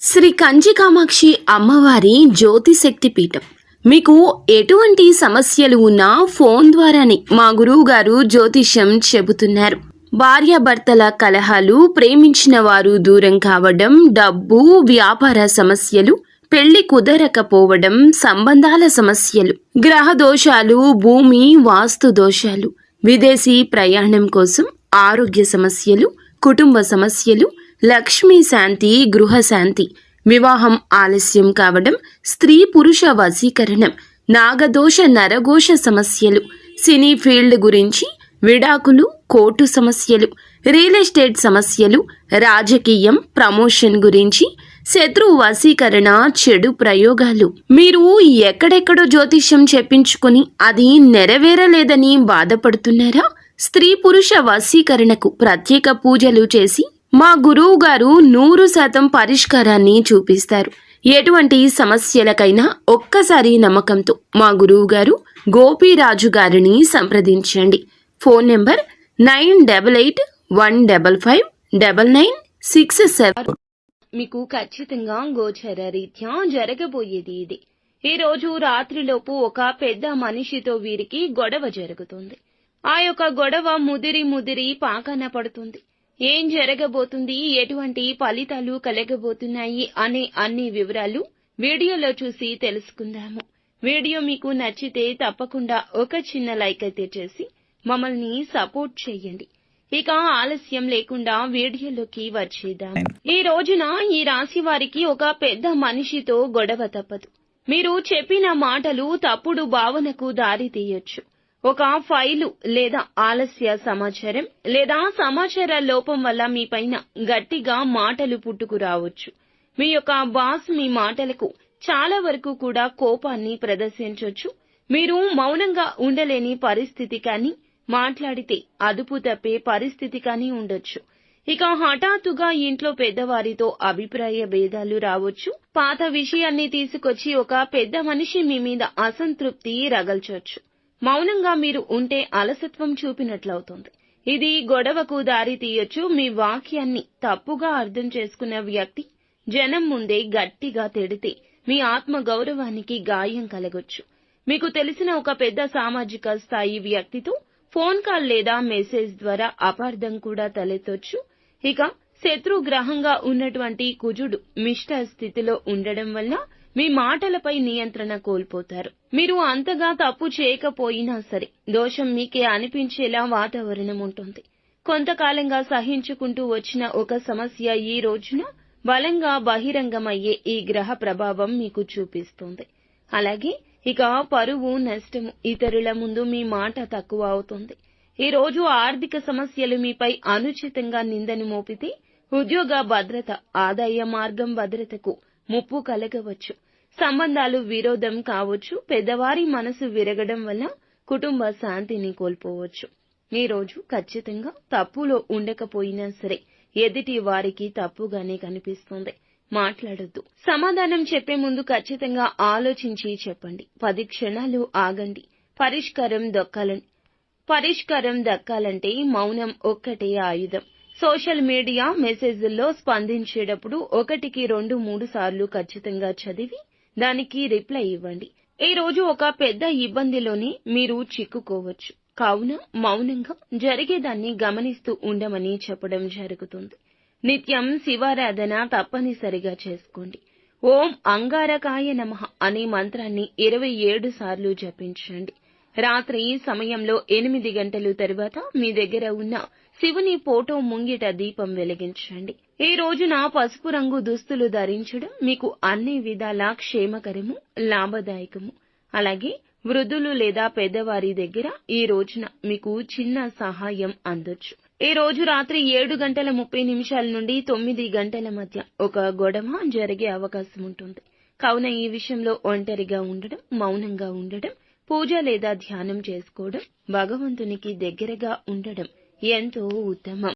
శ్రీ కంచి కామాక్షి అమ్మవారి జ్యోతిశక్తి పీఠం. మీకు ఎటువంటి సమస్యలు ఉన్నా ఫోన్ ద్వారానే మా గురువు గారు జ్యోతిష్యం చెబుతున్నారు. భార్యాభర్తల కలహాలు, ప్రేమించిన వారు దూరం కావడం, డబ్బు, వ్యాపార సమస్యలు, పెళ్లి కుదరకపోవడం, సంబంధాల సమస్యలు, గ్రహ దోషాలు, భూమి వాస్తు దోషాలు, విదేశీ ప్రయాణం కోసం, ఆరోగ్య సమస్యలు, కుటుంబ సమస్యలు, లక్ష్మీ శాంతి, గృహశాంతి, వివాహం ఆలస్యం కావడం, స్త్రీ పురుష వశీకరణం, నాగదోష నరఘోష సమస్యలు, సినీ ఫీల్డ్ గురించి, విడాకులు, కోర్టు సమస్యలు, రియల్ ఎస్టేట్ సమస్యలు, రాజకీయం, ప్రమోషన్ గురించి, శత్రు వశీకరణ, చెడు ప్రయోగాలు. మీరు ఎక్కడెక్కడో జ్యోతిష్యం చెప్పించుకుని అది నెరవేరలేదని బాధపడుతున్నారా? స్త్రీ పురుష వశీకరణకు ప్రత్యేక పూజలు చేసి మా గురువు గారు 100% పరిష్కారాన్ని చూపిస్తారు. ఎటువంటి సమస్యలకైనా ఒక్కసారి నమ్మకంతో మా గురువు గారు గోపీరాజు గారిని సంప్రదించండి. Phone number 9815559967. మీకు ఖచ్చితంగా గోచర రీత్యా జరగబోయేది ఇది. ఈ రోజు రాత్రిలోపు ఒక పెద్ద మనిషితో వీరికి గొడవ జరుగుతుంది. ఆ యొక్క గొడవ ముదిరి పాకన పడుతుంది. ఏం జరగబోతుంది, ఎటువంటి ఫలితాలు కలగబోతున్నాయి అనే అన్ని వివరాలు వీడియోలో చూసి తెలుసుకుందాము. వీడియో మీకు నచ్చితే తప్పకుండా ఒక చిన్న లైక్ అయితే చేసి మమ్మల్ని సపోర్ట్ చేయండి. ఇక ఆలస్యం లేకుండా వీడియోలోకి వచ్చేద్దాం. ఈ రోజున ఈ రాశి వారికి ఒక పెద్ద మనిషితో గొడవ తప్పదు. మీరు చెప్పిన మాటలు తప్పుడు భావనకు దారి తీయొచ్చు. ఒక ఫైలు లేదా ఆలస్య సమాచారం లేదా సమాచార లోపం వల్ల మీ పైన గట్టిగా మాటలు పుట్టుకురావచ్చు. మీ యొక్క బాస్ మీ మాటలకు చాలా వరకు కూడా కోపాన్ని ప్రదర్శించొచ్చు. మీరు మౌనంగా ఉండలేని పరిస్థితి కానీ, మాట్లాడితే అదుపు తప్పే పరిస్థితి కానీ ఉండొచ్చు. ఇక హఠాత్తుగా ఇంట్లో పెద్దవారితో అభిప్రాయ భేదాలు రావచ్చు. పాత విషయాన్ని తీసుకొచ్చి ఒక పెద్ద మనిషి మీ మీద అసంతృప్తి రగల్చొచ్చు. మౌనంగా మీరు ఉంటే అలసత్వం చూపినట్లవుతుంది. ఇది గొడవకు దారి తీయొచ్చు. మీ వాక్యాన్ని తప్పుగా అర్థం చేసుకున్న వ్యక్తి జనం ముందే గట్టిగా తిడితే మీ ఆత్మ గౌరవానికి గాయం కలగొచ్చు. మీకు తెలిసిన ఒక పెద్ద సామాజిక స్థాయి వ్యక్తితో ఫోన్ కాల్ లేదా మెసేజ్ ద్వారా అపార్థం కూడా తలెత్తొచ్చు. ఇక శత్రుగ్రహంగా ఉన్నటువంటి కుజుడు మిష్ట స్థితిలో ఉండడం వల్ల మీ మాటలపై నియంత్రణ కోల్పోతారు. మీరు అంతగా తప్పు చేయకపోయినా సరే దోషం మీకే అనిపించేలా వాతావరణం ఉంటుంది. కొంతకాలంగా సహించుకుంటూ వచ్చిన ఒక సమస్య ఈ రోజున బలంగా బహిరంగమయ్యే ఈ గ్రహ ప్రభావం మీకు చూపిస్తుంది. అలాగే ఇక పరువు నష్టము, ఇతరుల ముందు మీ మాట తక్కువ అవుతుంది. ఈ రోజు ఆర్థిక సమస్యలు మీపై అనుచితంగా నిందను మోపితే ఉద్యోగ భద్రత, ఆదాయ మార్గం భద్రతకు ముప్పు కలగవచ్చు. సంబంధాలు విరోధం కావచ్చు. పెద్దవారి మనసు విరగడం వల్ల కుటుంబ శాంతిని కోల్పోవచ్చు. ఈ రోజు ఖచ్చితంగా తప్పులో ఉండకపోయినా సరే ఎదుటి వారికి తప్పుగానే కనిపిస్తుంది. మాట్లాడొద్దు. సమాధానం చెప్పే ముందు ఖచ్చితంగా ఆలోచించి చెప్పండి. 10 క్షణాలు ఆగండి. పరిష్కారం దక్కాలంటే మౌనం ఒక్కటే ఆయుధం. సోషల్ మీడియా మెసేజ్ల్లో స్పందించేటప్పుడు 1కి 2-3 సార్లు ఖచ్చితంగా చదివి దానికి రిప్లై ఇవ్వండి. ఈ రోజు ఒక పెద్ద ఇబ్బందిలోనే మీరు చిక్కుకోవచ్చు. కావున మౌనంగా జరిగేదాన్ని గమనిస్తూ ఉండమని చెప్పడం జరుగుతుంది. నిత్యం శివారాధన తప్పనిసరిగా చేసుకోండి. ఓం అంగారకాయ నమః అనే మంత్రాన్ని 27 సార్లు జపించండి. రాత్రి సమయంలో 8 గంటలు తరువాత మీ దగ్గర ఉన్న శివుని ఫోటో ముంగిట దీపం వెలిగించండి. ఈ రోజున పసుపు రంగు దుస్తులు ధరించడం మీకు అన్ని విధాలా క్షేమకరము, లాభదాయకము. అలాగే వృద్ధులు లేదా పెద్దవారి దగ్గర ఈ రోజున మీకు చిన్న సహాయం అందొచ్చు. ఈ రోజు రాత్రి 7:30 నుండి 9 గంటల మధ్య ఒక గొడవ జరిగే అవకాశం ఉంటుంది. కావున ఈ విషయంలో ఒంటరిగా ఉండడం, మౌనంగా ఉండడం, పూజ లేదా ధ్యానం చేసుకోవడం, భగవంతునికి దగ్గరగా ఉండడం ఎంతో ఉత్తమం.